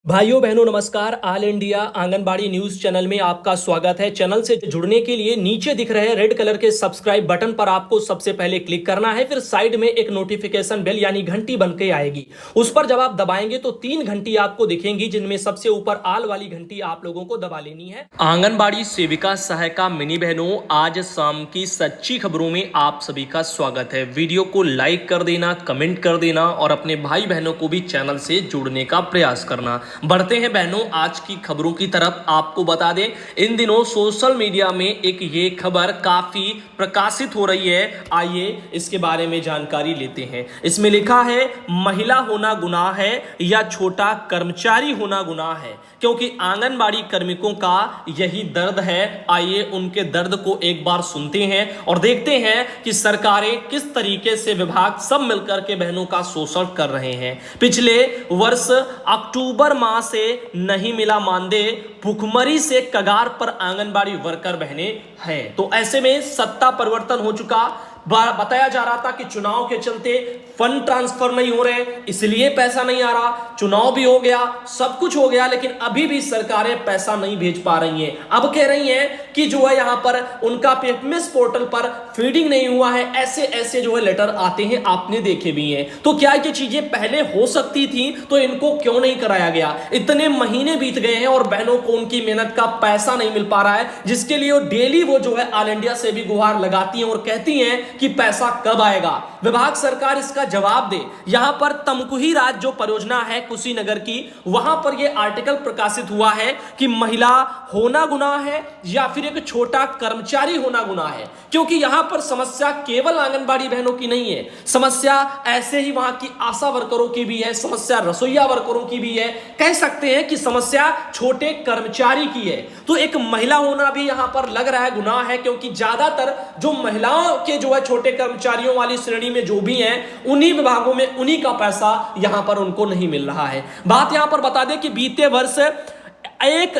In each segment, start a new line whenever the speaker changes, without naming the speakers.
भाइयों बहनों नमस्कार। All India anganwadi news channel में आपका स्वागत है। चैनल से जुड़ने के लिए नीचे दिख रहे रेड कलर के सब्सक्राइब बटन पर आपको सबसे पहले क्लिक करना है। फिर साइड में एक नोटिफिकेशन बेल यानी घंटी बन के आएगी, उस पर जब आप दबाएंगे तो 3 घंटी आपको दिखेंगी, जिनमें सबसे ऊपर आल वाली घंटी आप लोगों को दबा लेनी है। आंगनबाड़ी सेविका सहायिका मिनी बहनों, आज शाम की सच्ची खबरों में आप सभी का स्वागत है। वीडियो को लाइक कर देना, कमेंट कर देना और अपने भाई बहनों को भी चैनल से जोड़ने का प्रयास करना। बढ़ते हैं बहनों आज की खबरों की तरफ। आपको बता दें, इन दिनों सोशल मीडिया में एक ये खबर काफी प्रकाशित हो रही है। आइए इसके बारे में जानकारी लेते हैं। इसमें लिखा है, महिला होना गुनाह है या छोटा कर्मचारी होना गुनाह है, क्योंकि आंगनबाड़ी कार्मिकों का यही दर्द है। आइए उनके दर्द को एक बार सुनते हैं और देखते हैं कि सरकारें किस तरीके से, विभाग सब मिलकर के बहनों का शोषण कर रहे हैं। पिछले वर्ष अक्टूबर माह से नहीं मिला मानदेय, भुखमरी से कगार पर आंगनबाड़ी वर्कर बहनें हैं। तो ऐसे में सत्ता परिवर्तन हो चुका। बताया जा रहा था कि चुनाव के चलते फंड ट्रांसफर नहीं हो रहे, इसलिए पैसा नहीं आ रहा। चुनाव भी हो गया, सब कुछ हो गया, लेकिन अभी भी सरकारें पैसा नहीं भेज पा रही हैं। अब कह रही हैं कि जो है यहां पर उनका पीएफएमएस पोर्टल पर फीडिंग नहीं हुआ है। ऐसे ऐसे जो है लेटर आते हैं, आपने देखे भी हैं। तो क्या ये चीजें पहले हो सकती थी, तो इनको क्यों नहीं कराया गया? इतने महीने बीत गए हैं और बहनों को उनकी मेहनत का पैसा नहीं मिल पा रहा है, जिसके लिए डेली वो जो है ऑल इंडिया से भी गुहार लगाती हैं और कहती हैं कि पैसा कब आएगा। विभाग सरकार इसका जवाब दे। यहां पर तमकुही राज जो परियोजना है कुशीनगर की, वहां पर यह आर्टिकल प्रकाशित हुआ है कि महिला होना गुनाह है या फिर एक छोटा कर्मचारी होना गुनाह है, क्योंकि यहां पर समस्या केवल आंगनबाड़ी बहनों की नहीं है, समस्या ऐसे ही वहां की आशा वर्करों की भी है, समस्या रसोईया वर्करों की भी है। कह सकते हैं कि समस्या छोटे कर्मचारी की है। तो एक महिला होना भी यहां पर लग रहा है गुनाह है, क्योंकि ज्यादातर जो महिलाओं के जो है छोटे कर्मचारियों वाली श्रेणी में जो भी हैं, उन्हीं विभागों में उन्हीं का पैसा यहां पर उनको नहीं मिल रहा है। बात यहां पर बता दें कि बीते वर्ष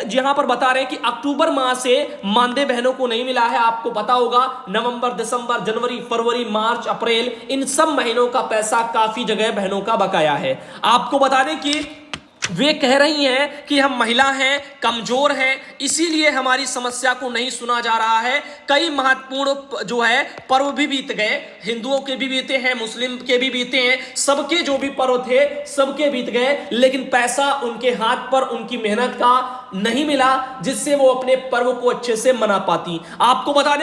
यहां पर बता रहे हैं कि अक्टूबर माह से मानदेय बहनों को नहीं मिला है। आपको पता होगा नवंबर, दिसंबर, जनवरी, फरवरी, मार्च, अप्रैल, इन सब महीनों का पैसा काफी जगह बहनों का बकाया है। आपको बता दें कि वे कह रही हैं कि हम महिला हैं, कमजोर हैं, इसीलिए हमारी समस्या को नहीं सुना जा रहा है। कई महत्वपूर्ण जो है पर्व भी बीत गए, हिंदुओं के भी बीते हैं, मुस्लिम के भी बीते हैं, सबके जो भी पर्व थे सबके बीत गए, लेकिन पैसा उनके हाथ पर उनकी मेहनत का नहीं मिला, जिससे वो अपने पर्व को अच्छे से मना पाती। आपको बता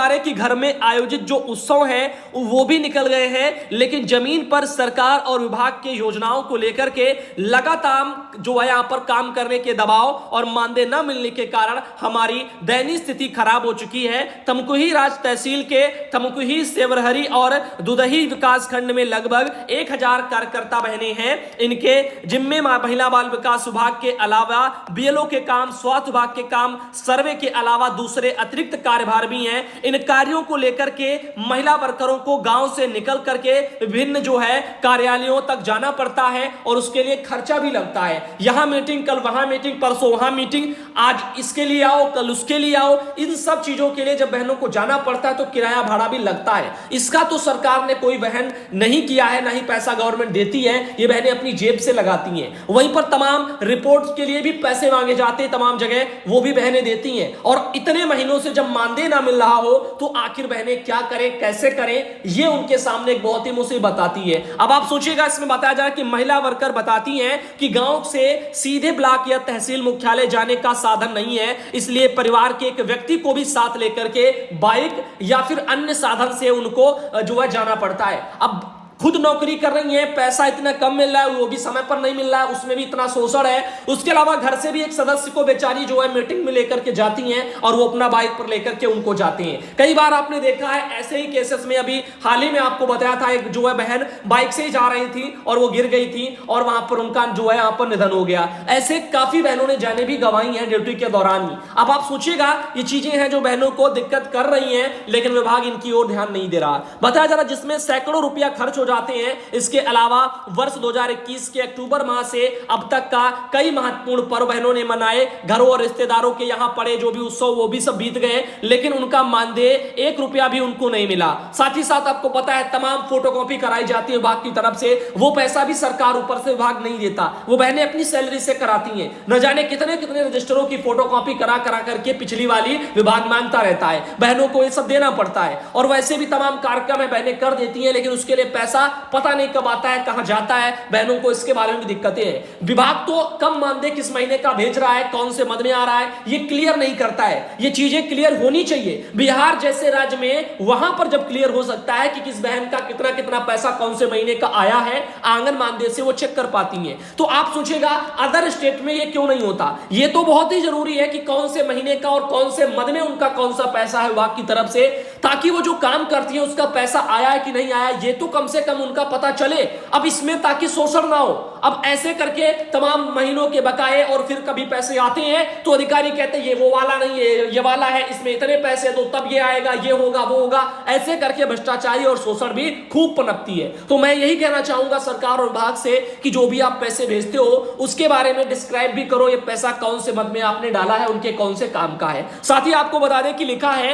रहे कि घर में आयोजित जो उत्सव है वो भी निकल गए हैं, लेकिन जमीन पर सरकार और विभाग के योजनाओं को लेकर के लगातार जो है यहां पर काम करने के दबाव और मानदेय न मिलने के कारण हमारी दयनीय स्थिति खराब हो चुकी है। तमकुही राज तहसील के तमकुही, सेवरहरी और दुदही विकास खंड में लगभग 1000 कार्यकर्ता बहने हैं। इनके जिम्मे महिला बाल विकास विभाग के अलावा बीएलओ के काम, स्वास्थ्य विभाग के काम, सर्वे के अलावा दूसरे अतिरिक्त कार्यभार भी हैं। इन कार्यों को लेकर के महिला वर्करों को गांव से निकल करके विभिन्न जो है कार्यालयों तक जाना पड़ता है और उसके लिए खर्चा भी लगता है। यहां मीटिंग, कल वहां मीटिंग, परसों वहां मीटिंग, आज इसके लिए आओ, कल उसके लिए आओ। इन सब चीजों के लिए जब बहनों को जाना पड़ता है तो किराया भाड़ा भी लगता है। इसका तो सरकार ने कोई वहन नहीं किया है, ना ही पैसा गवर्नमेंट देती है, ये बहनें अपनी जेब से लगाती हैं। वहीं पर तमाम रिपोर्ट्स के लिए भी पैसे मांगे जाते हैं, तमाम जगह वो भी बहनें देती हैं। और इतने महीनों से जब मानदेय ना मिल रहा हो तो आखिर बहनें क्या करें, कैसे करें, ये उनके सामने एक बहुत ही मुसीबत आती है। अब आप सोचिएगा, इसमें बताया जा रहा है कि महिला वर्कर बताती हैं कि गांव से सीधे ब्लॉक या तहसील मुख्यालय जाने का साधन नहीं है, इसलिए परिवार के एक व्यक्ति को भी साथ लेकर के बाइक या फिर अन्य साधन से उनको जो है जाना पड़ता है। अब खुद नौकरी कर रही है, पैसा इतना कम मिल रहा है, वो भी समय पर नहीं मिल रहा है, उसमें भी इतना शोषण है। उसके अलावा घर से भी एक सदस्य को बेचारी जो है मीटिंग में लेकर के जाती हैं और वो अपना बाइक पर लेकर के उनको जाते हैं। कई बार आपने देखा है ऐसे ही केसेस में, अभी हाल ही में आपको बताया था, एक जो है बहन बाइक से ही जा रही थी और वो गिर गई थी और वहां पर उनका जो है यहाँ पर निधन हो गया। ऐसे काफी बहनों ने जाने भी गंवाई हैं ड्यूटी के दौरान ही। अब आप सोचिएगा, ये चीजें हैं जो बहनों को दिक्कत कर रही हैं, लेकिन विभाग इनकी ओर ध्यान नहीं दे रहा। बताया जा रहा जिसमें सैकड़ों रुपया खर्च हो आते हैं। इसके अलावा वर्ष 2021 के अक्टूबर माह से अब तक का कई महत्वपूर्ण पर्व बहनों ने मनाए। घरों और रिश्तेदारों के यहां पड़े जो भी उत्सव वो भी सब बीत गए, लेकिन उनका मानदेय 1 रुपया भी उनको नहीं मिला। साथ ही साथ आपको पता है तमाम फोटोकॉपी कराई जाती है विभाग की तरफ से, वो पैसा भी सरकार ऊपर से विभाग नहीं देता, वो बहनें अपनी सैलरी से कराती हैं। न जाने कितने कितने रजिस्टरों की फोटोकॉपी करा करा करके पिछली वाली विभाग मांगता रहता है, बहनों को ये सब देना पड़ता है। और वैसे भी तमाम कार्यक्रम है बहनें कर देती हैं, लेकिन उसके लिए पैसा पता नहीं कब आता है, कहां जाता है, बहनों को इसके बारे में भी दिक्कतें हैं। विभाग तो कम मानदेय किस महीने का भेज रहा है, कौन से मद में आ रहा है, ये क्लियर नहीं करता है। ये चीजें क्लियर होनी चाहिए। बिहार जैसे राज्य में वहां पर जब क्लियर हो सकता है कि किस बहन का कितना कितना पैसा कौन से महीने का आया है, आंगन मानदेय से वो चेक कर पाती हैं। तो आप सोचेगा अदर स्टेट में ये क्यों नहीं होता। ये तो बहुत ही जरूरी है कि कौन से महीने का और कौन से मद में उनका कौन सा पैसा है विभाग की तरफ से, ताकि वो जो काम करती है उसका पैसा आया है कि नहीं आया, ये तो कम से कम उनका पता चले। अब इसमें ताकि शोषण ना हो। अब ऐसे करके तमाम महीनों के बकाए और फिर कभी पैसे आते हैं तो अधिकारी कहते हैं ये वो वाला नहीं है, ये वाला है, इसमें इतने पैसे दो तब ये आएगा, ये होगा वो होगा। ऐसे करके भ्रष्टाचारी और शोषण भी खूब पनपती है। तो मैं यही कहना चाहूंगा सरकार और विभाग से कि जो भी आप पैसे भेजते हो उसके बारे में डिस्क्राइब भी करो, ये पैसा कौन से मद में आपने डाला है, उनके कौन से काम का है। साथ ही आपको बता दें कि लिखा है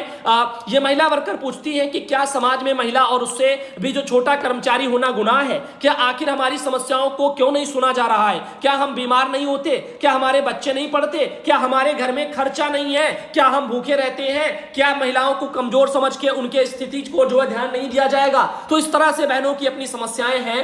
ये महिला वर्कर पूछती है कि क्या समाज में महिला और उससे भी जो छोटा कर्मचारी होना गुनाह है? क्या आखिर हमारी समस्याओं को क्यों नहीं सुना जा रहा है? क्या हम बीमार नहीं होते? क्या हमारे बच्चे नहीं पढ़ते? क्या हमारे घर में खर्चा नहीं है? क्या हम भूखे रहते हैं? क्या महिलाओं को कमजोर समझ के उनके स्थिति को जो है ध्यान नहीं दिया जाएगा? तो इस तरह से बहनों की अपनी समस्याएं हैं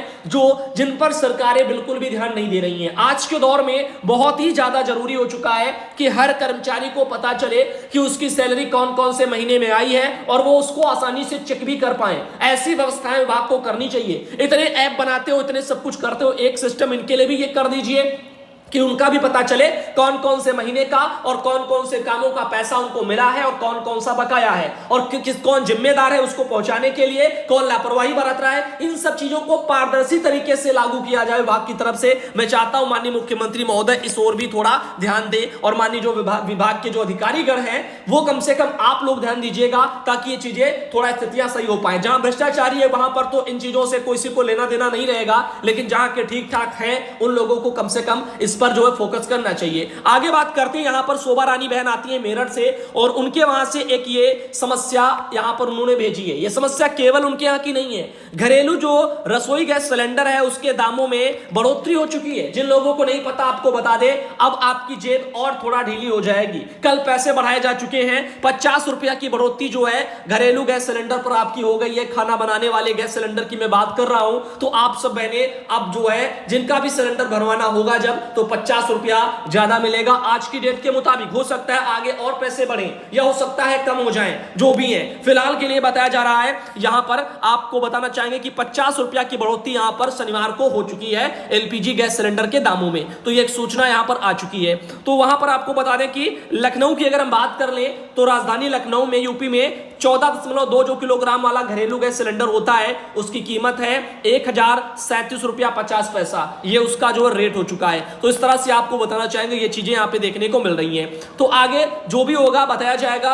जिन पर सरकारें बिल्कुल भी ध्यान नहीं दे रही हैं। आज के दौर में बहुत ही ज्यादा जरूरी हो चुका है कि हर कर्मचारी को पता चले कि उसकी सैलरी कौन कौन से महीने में आई है और वो उसको आसानी से चेक भी कर पाए। ऐसी व्यवस्थाएं विभाग को करनी चाहिए। इतने ऐप बनाते हो, इतने सब कुछ करते हो, एक सिस्टम इनके लिए भी ये कर दीजिए कि उनका भी पता चले कौन कौन से महीने का और कौन कौन से कामों का पैसा उनको मिला है और कौन कौन सा बकाया है और कौन जिम्मेदार है उसको पहुंचाने के लिए, कौन लापरवाही बरत रहा है। इन सब चीजों को पारदर्शी तरीके से लागू किया जाए विभाग की तरफ से। मैं चाहता हूं माननीय मुख्यमंत्री महोदय इस ओर भी थोड़ा ध्यान दे और माननीय जो विभाग के जो अधिकारीगण हैं वो कम से कम आप लोग ध्यान दीजिएगा, ताकि ये चीजें थोड़ा स्थितियां सही हो पाए। जहां भ्रष्टाचारी है वहां पर तो इन चीजों से किसी को लेना देना नहीं रहेगा, लेकिन जहां के ठीक ठाक है उन लोगों को कम से कम इस पर जो है फोकस करना चाहिए। आगे बात करते हैं, यहां पर शोभा रानी बहन आती है मेरठ से और उनके वहां से एक ये समस्या यहां पर उन्होंने भेजी है। ये समस्या केवल उनके यहां की नहीं है, घरेलू जो रसोई गैस सिलेंडर है उसके दामों में बढ़ोतरी हो चुकी है। जिन लोगों को नहीं पता आपको बता दे, अब आपकी जेब और थोड़ा ढीली हो जाएगी। कल पैसे बढ़ाए जा चुके हैं, 50 रुपया की बढ़ोतरी जो है घरेलू गैस सिलेंडर पर आपकी हो गई है। खाना बनाने वाले गैस सिलेंडर की मैं बात कर रहा हूं। तो आप सब बहने अब जो है जिनका भी सिलेंडर भरवाना होगा जब, तो 50 रुपया ज्यादा मिलेगा। आज की डेट के मुताबिक हो सकता है आगे और पैसे बढ़े या हो सकता है कम हो जाएं, जो भी है फिलहाल के लिए बताया जा रहा है। यहां पर आपको बताना चाहेंगे कि 50 रुपया की बढ़ोतरी यहां पर शनिवार को हो चुकी है एलपीजी गैस सिलेंडर के दामों में। तो ये एक सूचना यहां पर आ चुकी है। तो वहां पर आपको बता दें कि लखनऊ की अगर हम बात कर लें तो राजधानी लखनऊ में यूपी में 14.2 किलोग्राम वाला घरेलू गैस सिलेंडर होता है, उसकी कीमत है 1037 रुपया 50 पैसा। ये उसका जो रेट हो चुका है। तो इस तरह से आपको बताना चाहेंगे, ये चीजें यहाँ पे देखने को मिल रही हैं। तो आगे जो भी होगा बताया जाएगा।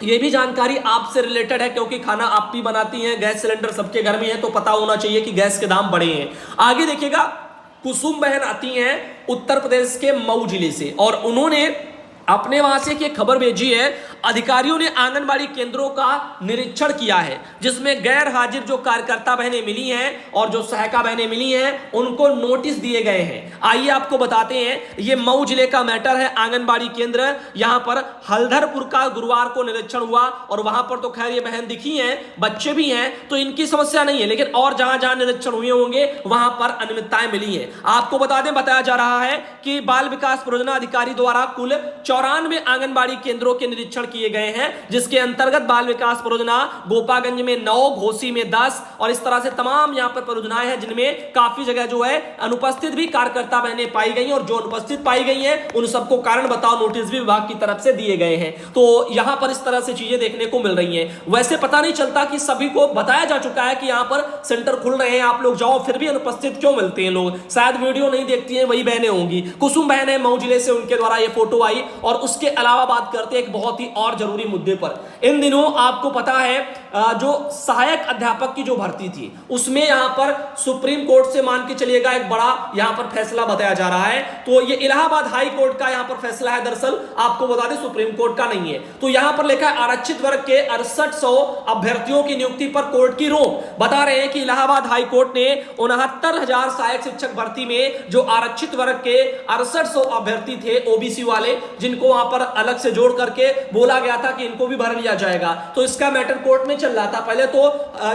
ये भी जानकारी आपसे रिलेटेड है क्योंकि खाना आप भी बनाती हैं, गैस सिलेंडर सबके घर में है, तो पता होना चाहिए कि गैस के दाम बढ़े हैं। आगे देखिएगा, कुसुम बहन आती हैं उत्तर प्रदेश के मऊ जिले से और उन्होंने अपने वहां से एक खबर भेजी है। अधिकारियों ने आंगनबाड़ी केंद्रों का निरीक्षण किया है, जिसमें गैर हाजिर जो कार्यकर्ता बहनें मिली हैं और जो सहायिका बहनें मिली हैं उनको नोटिस दिए गए हैं। आइए आपको बताते हैं, ये मऊ जिले का मैटर है। आंगनबाड़ी केंद्र यहां पर हल्दरपुर का गुरुवार को निरीक्षण हुआ और वहां पर तो खैर ये बहन दिखी हैं, बच्चे भी हैं, तो इनकी समस्या नहीं है, लेकिन और जहां जहां निरीक्षण हुए होंगे वहां पर अनियमितताएं मिली हैं। आपको बता दें, बताया जा रहा है कि बाल विकास परियोजना अधिकारी द्वारा कुल 94 आंगनबाड़ी केंद्रों के निरीक्षण किए गए हैं, जिसके अंतर्गत बाल विकास परियोजना गोपागंज में 9, घोसी में 10 और इस तरह से तमाम यहां पर परियोजनाएं हैं, जिनमें काफी जगह जो है अनुपस्थित भी कार्यकर्ता बहनें पाई गई और जो अनुपस्थित पाई गई हैं उन सबको कारण बताओ नोटिस भी विभाग की तरफ से दिए गए हैं। तो यहां पर इस तरह से चीजें देखने को मिल रही हैं। वैसे पता नहीं चलता कि सभी को बताया जा चुका है कि यहां पर सेंटर खुल रहे हैं, आप लोग जाओ, फिर भी अनुपस्थित क्यों मिलते हैं लोग? शायद वीडियो नहीं देखती हैं वही बहनें होंगी। कुसुम बहन है मऊ जिले से, उनके द्वारा ये फोटो आई। और उसके अलावा बात करते हैं एक बहुत ही और जरूरी मुद्दे पर। इन दिनों आपको पता है जो सहायक अध्यापक की जो भर्ती थी उसमें यहां पर सुप्रीम कोर्ट से मान के चलिएगा एक बड़ा यहां पर फैसला बताया जा रहा है। तो ये इलाहाबाद हाई कोर्ट का यहां पर फैसला है, दरअसल आपको बता दें सुप्रीम कोर्ट का नहीं है। तो यहां पर लिखा है आरक्षित वर्ग के 6800 अभ्यर्थियों की नियुक्ति पर कोर्ट की रोक। बता रहे हैं कि इलाहाबाद हाई कोर्ट ने 69,000 सहायक शिक्षक भर्ती में जो आरक्षित वर्ग के 6800 अभ्यर्थी थे ओबीसी वाले, जिनको वहां पर अलग से जोड़ करके बोला गया था कि इनको भी भर लिया जाएगा, तो इसका मैटर कोर्ट में चल रहा था। पहले तो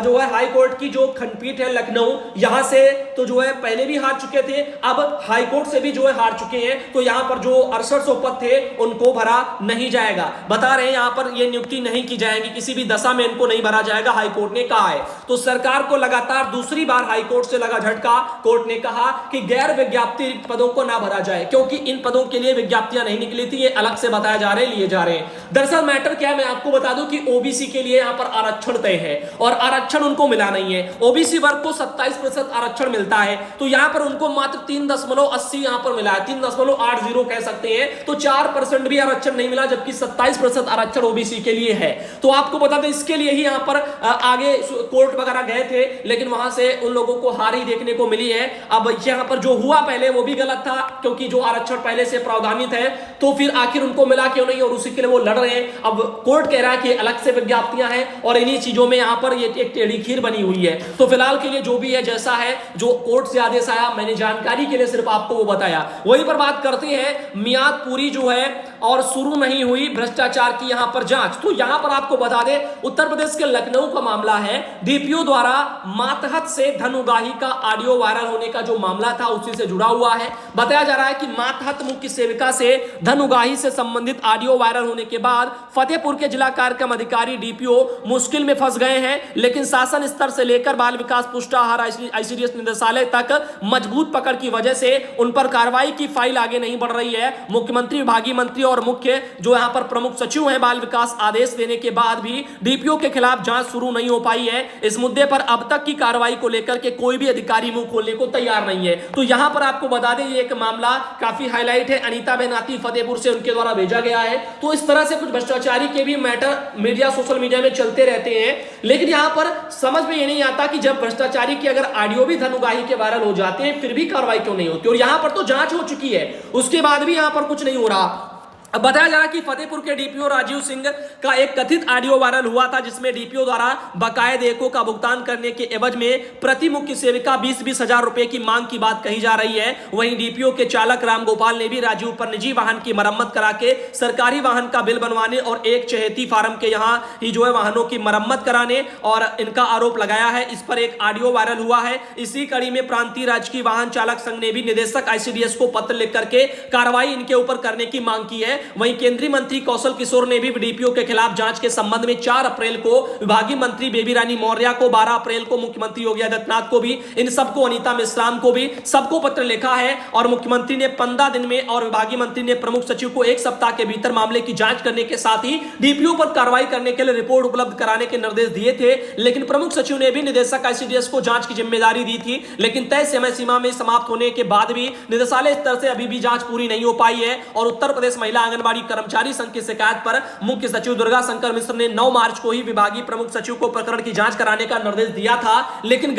जो है हाई कोर्ट की जो खंडपीठ है लखनऊ, यहां से तो जो है पहले भी हार चुके थे, अब हाई कोर्ट से भी जो है हार चुके हैं। तो यहां पर जो 6800 पद थे उनको भरा नहीं जाएगा। बता रहे हैं यहां पर ये नियुक्ति नहीं की जाएगी, किसी भी दशा में इनको नहीं भरा जाएगा, हाई कोर्ट ने कहा है। तो सरकार को लगातार दूसरी बार हाई कोर्ट से लगा झटका। कोर्ट ने कहा कि गैर विज्ञप्ति पदों को ना भरा जाए, क्योंकि इन पदों के लिए विज्ञप्तियां नहीं निकली थी, ये अलग से बताया जा रहे हैं, लिए जा रहे हैं। दरअसल मैटर क्या है मैं आपको बता दूं कि ओबीसी के लिए यहां पर आरक्षण तय है और आरक्षण उनको मिला नहीं है। ओबीसी वर्ग को 27% आरक्षण मिलता है, तो यहां पर उनको मात्र 3.80 यहां पर मिला है, 3.80 कह सकते हैं। तो 4% भी आरक्षण नहीं मिला, जबकि 27% आरक्षण ओबीसी के लिए है। तो आपको बता दें इसके लिए ही यहां पर आगे कोर्ट वगैरह गए थे, लेकिन वहां से उन लोगों को हार ही देखने को मिली है। अब यहां पर जो हुआ पहले वो भी गलत था, क्योंकि जो आरक्षण पहले से प्रावधानित है, तो फिर आखिर उनको मिला क्यों नहीं और उसी के लिए वो लड़ रहे हैं। अब कोर्ट कह रहा है कि अलग से विज्ञप्तियां हैं और इन्हीं चीजों में यहां पर ये एक टेढ़ी खीर बनी हुई है। तो फिलहाल के लिए जो भी है जैसा है, जो कोर्ट से आदेश आया, मैंने जानकारी के लिए सिर्फ आपको वो बताया। वहीं पर बात करते हैं मियाद पूरी जो है और शुरू नहीं हुई भ्रष्टाचार की यहां पर जांच। तो यहां पर आपको बता दें उत्तर प्रदेश के लखनऊ का मामला है, डीपीओ द्वारा मातहत से धन उगाही का ऑडियो वायरल होने का जो मामला था उसी से जुड़ा हुआ है। बताया जा रहा है कि मातहत मुख्य सेविका से धन उगाही से संबंधित ऑडियो वायरल होने के बाद फतेहपुर के जिला कार्यक्रम अधिकारी डीपीओ मुश्किल में फंस गए हैं, लेकिन शासन स्तर से लेकर बाल विकास पुष्टाहार आईसीडीएस निदेशालय तक मजबूत पकड़ की वजह से उन पर कार्रवाई की फाइल आगे नहीं बढ़ रही है। मुख्यमंत्री, विभागीय मंत्री और मुख्य जो यहां पर प्रमुख सचिव हैं बाल विकास आदेश देने के बाद भी डीपीओ के खिलाफ जांच शुरू नहीं हो पाई है। इस मुद्दे पर अब तक की कार्रवाई को लेकर के कोई भी अधिकारी मुंह खोलने को तैयार नहीं है। तो यहां पर आपको बता दें ये एक मामला काफी हाईलाइट है, अनीता बेनाती फतेहपुर से उनके द्वारा भेजा गया है। तो इस तरह से कुछ भ्रष्टाचारी के भी मैटर मीडिया, सोशल मीडिया में चलते रहते हैं, लेकिन यहां पर समझ में ये नहीं आता कि जब भ्रष्टाचारी की अगर ऑडियो भी धन उगाही के वायरल हो जाते हैं फिर भी कार्रवाई क्यों नहीं होती। और यहां पर तो जांच हो चुकी है, उसके बाद भी यहां पर कुछ नहीं हो रहा। अब बताया जा रहा है कि फतेहपुर के डीपीओ राजीव सिंह का एक कथित ऑडियो वायरल हुआ था, जिसमें डीपीओ द्वारा बकाये देयकों का भुगतान करने के एवज में प्रति मुख्य सेविका 20-20 हजार रुपए की मांग की बात कही जा रही है। वहीं डीपीओ के चालक रामगोपाल ने भी राजीव पर निजी वाहन की मरम्मत करा के सरकारी वाहन का बिल बनवाने और एक चहेती फार्म के यहाँ ही जो है वाहनों की मरम्मत कराने और इनका आरोप लगाया है। इस पर एक ऑडियो वायरल हुआ है। इसी कड़ी में प्रांतीय राजकीय वाहन चालक संघ ने भी निदेशक आईसीडीएस को पत्र लिख करके कार्रवाई इनके ऊपर करने की मांग की है। वहीं केंद्रीय मंत्री कौशल किशोर ने भी डीपीओ के खिलाफ जांच के संबंध में 4 अप्रैल को विभागीय मंत्री बेबी रानी मौर्य को, 12 अप्रैल को मुख्यमंत्री योगी आदित्यनाथ को भी, इन सबको, अनीता मिश्राम को भी, सबको पत्र लिखा है। और मुख्यमंत्री ने 15 दिन में और विभागीय मंत्री ने प्रमुख सचिव को 1 सप्ताह के भीतर मामले की जांच करने के साथ ही डीपीओ पर कार्रवाई करने के लिए रिपोर्ट उपलब्ध कराने के निर्देश दिए थे। लेकिन प्रमुख सचिव ने भी निदेशक आईसीडीएस को जांच की जिम्मेदारी दी थी, लेकिन तय समय सीमा में समाप्त होने के बाद भी निदेशालय स्तर से अभी भी जांच पूरी नहीं हो पाई है। और उत्तर प्रदेश महिला आंगनबाड़ी कर्मचारी संघ की शिकायत पर मुख्य सचिव दुर्गा शंकर मिश्र ने 9 मार्च को ही विभागीय प्रमुख सचिव को प्रकरण की जांच कराने का निर्देश दिया था। लेकिन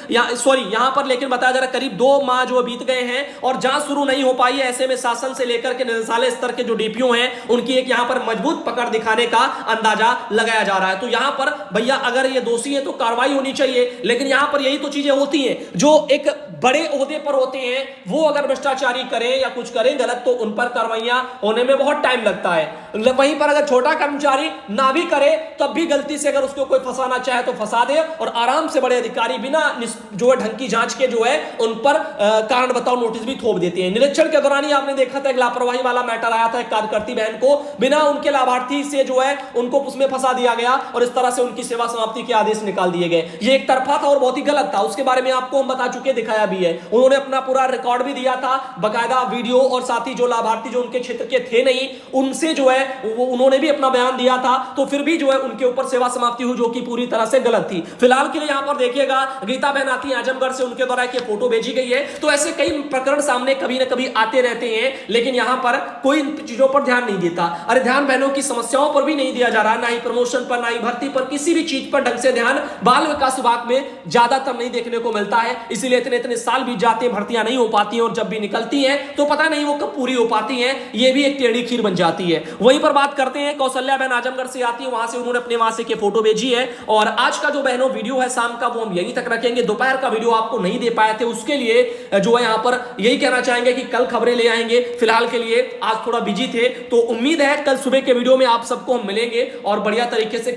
यहां पर लेकिन बताया जा रहा करीब 2 माह जो बीत गए हैं और जांच शुरू नहीं हो पाई है। ऐसे में शासन से लेकर के निदेशालय स्तर के जो डीपीओ हैं उनकी एक यहां पर मजबूत पकड़ दिखाने का अंदाजा लगाया जा रहा है। तो यहां पर भैया अगर ये दोषी है तो कार्रवाई होनी चाहिए, लेकिन यहां पर यही तो चीजें होती हैं, जो एक बड़े ओहदे पर होते हैं वो अगर भ्रष्टाचारी करें या कुछ करें गलत तो उन पर कार्रवाइयां होने में बहुत टाइम लगता है। वहीं पर अगर छोटा कर्मचारी ना भी करे तब भी गलती से अगर उसको कोई फंसाना चाहे तो फंसा दे और आराम से बड़े अधिकारी बिना जो है ढंग की जांच के जो है उन पर कारण बताओ नोटिस भी थोप देते हैं। निरीक्षण के दौरान ही आपने देखा था एक लापरवाही वाला मैटर आया था, एक कार्यकर्ती बहन को बिना उनके लाभार्थी से जो है उनको उसमें फंसा दिया गया और इस तरह से उनकी सेवा समाप्ति के आदेश निकाल दिए गए। ये एक तरफा था और बहुत ही गलत था, उसके बारे में आपको हम बता चुके, दिखाया भी भी है। उन्होंने अपना पूरा रिकॉर्ड भी दिया था, बकायदा वीडियो, और साथ ही जो लाभार्थी जो उनके क्षेत्र के थे नहीं, उनसे जो है वो उन्होंने भी अपना बयान दिया था। तो फिर भी जो है उनके ऊपर सेवा समाप्ति हुई, जो कि पूरी तरह से गलत थी। फिलहाल के लिए यहां पर देखिएगा, गीता बहन आती है आजमगढ़ से, उनके द्वारा एक फोटो भेजी गई है। तो ऐसे कई प्रकरण सामने कभी ना कभी आते रहते हैं, लेकिन यहां पर कोई इन चीजों पर ध्यान नहीं देता। अरे ध्यान बहनों की समस्याओं पर भी नहीं दिया जा रहा, ना ही प्रमोशन पर, ना ही भर्ती पर, किसी भी चीज पर ढंग से ध्यान बाल विकास विभाग में ज्यादातर नहीं देखने को मिलता है। इसीलिए इतने इतने साल बीत जाते हैं, भर्तियां नहीं हो पाती हैं, और जब भी निकलती हैं तो पता नहीं वो कब पूरी हो पाती हैं। ये भी एक टेढ़ी खीर बन जाती है। वहीं पर बात करते हैं, कौशल्या बहन आजमगढ़ से आती है, वहां से उन्होंने अपने वहां से के फोटो भेजी है। और आज का जो बहनों वीडियो है शाम का, वो हम यहीं तक रखेंगे। दोपहर का वीडियो आपको नहीं दे पाए थे, उसके लिए जो है यहां पर यही कहना चाहेंगे कि कल खबरें ले आएंगे। फिलहाल के लिए आज थोड़ा बिजी थे, तो उम्मीद है कल सुबह के वीडियो में आप सबको हम मिलेंगे और बढ़िया तरीके से